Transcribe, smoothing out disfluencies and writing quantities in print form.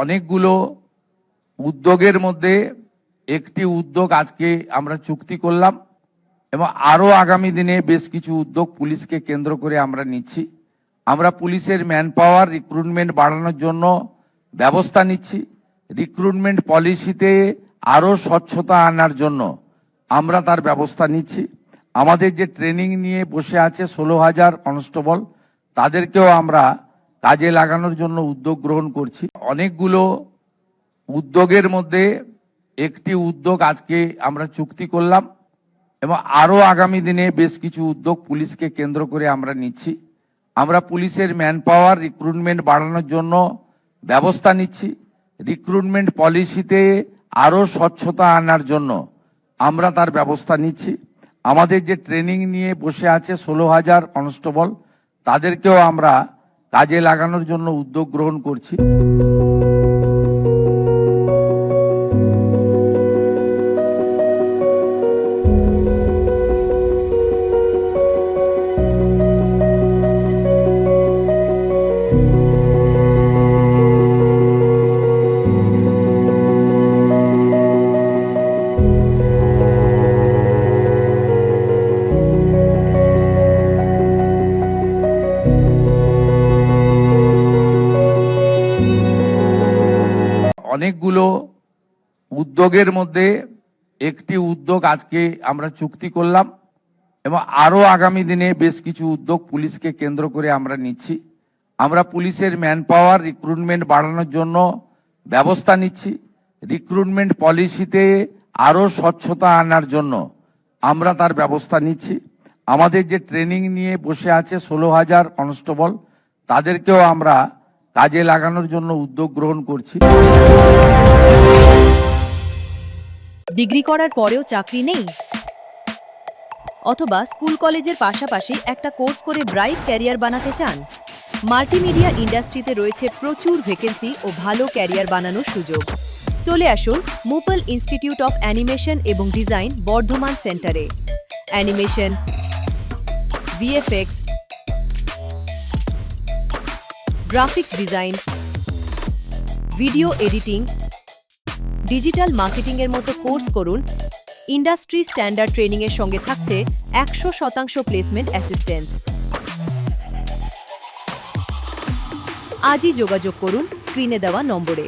অনেকগুলো উদ্যোগের মধ্যে একটি উদ্যোগ আজকে আমরা চুক্তি করলাম এবং আরো আগামী দিনে বেশ কিছু উদ্যোগ পুলিশকে কেন্দ্র করে আমরা নিচ্ছি। আমরা পুলিশের ম্যান পাওয়ার রিক্রুটমেন্ট বাড়ানোর জন্য ব্যবস্থা নিচ্ছি। রিক্রুটমেন্ট পলিসিতে আরো স্বচ্ছতা আনার জন্য আমরা তার ব্যবস্থা নিচ্ছি। আমাদের যে ট্রেনিং নিয়ে বসে আছে 16,000 কনস্টেবল, তাদেরকেও আমরা কাজে লাগানোর জন্য উদ্যোগ গ্রহণ করছি। অনেকগুলো উদ্যোগের মধ্যে একটি উদ্যোগ আজকে আমরা চুক্তি করলাম এবং আরো আগামী দিনে বেশ কিছু উদ্যোগ পুলিশকে কেন্দ্র করে আমরা নিচ্ছি। আমরা পুলিশের ম্যান পাওয়ার রিক্রুটমেন্ট বাড়ানোর জন্য ব্যবস্থা নিচ্ছি। রিক্রুটমেন্ট পলিসিতে আরো স্বচ্ছতা আনার জন্য আমরা তার ব্যবস্থা নিচ্ছি। আমাদের যে ট্রেনিং নিয়ে বসে আছে 16,000 কনস্টেবল, তাদেরকেও আমরা কাজে লাগানোর জন্য উদ্যোগ গ্রহণ করছি। অনেকগুলো উদ্যোগের মধ্যে একটি উদ্যোগ আজকে আমরা চুক্তি করলাম এবং আরো আগামী দিনে বেশ কিছু উদ্যোগ পুলিশকে কেন্দ্র করে আমরা নিচ্ছি। আমরা পুলিশের ম্যান পাওয়ার রিক্রুটমেন্ট বাড়ানোর জন্য ব্যবস্থা নিচ্ছি। রিক্রুটমেন্ট পলিসিতে আরো স্বচ্ছতা আনার জন্য আমরা তার ব্যবস্থা নিচ্ছি। আমাদের যে ট্রেনিং নিয়ে বসে আছে 16,000 কনস্টেবল, তাদেরকেও আমরা কাজে লাগানোর জন্য উদ্যোগ গ্রহণ করছি। ডিগ্রি করার পরেও চাকরি নেই, অথবা স্কুল কলেজের পাশাপাশি একটা কোর্স করে ব্রাইট ক্যারিয়ার বানাতে চান? মাল্টিমিডিয়া ইন্ডাস্ট্রিতে রয়েছে প্রচুর ভ্যাকেন্সি ও ভালো ক্যারিয়ার বানানোর সুযোগ। চলে আসুন মুপল ইনস্টিটিউট অফ অ্যানিমেশন এবং ডিজাইন বর্ধমান সেন্টারে। Animation, VFX, graphics design, video editing, digital marketing এর মতো কোর্স করুন। ইন্ডাস্ট্রি স্ট্যান্ডার্ড ট্রেনিং এর সঙ্গে থাকছে 100% প্লেসমেন্ট অ্যাসিস্ট্যান্স। আজই যোগাযোগ করুন স্ক্রিনে দেওয়া নম্বরে।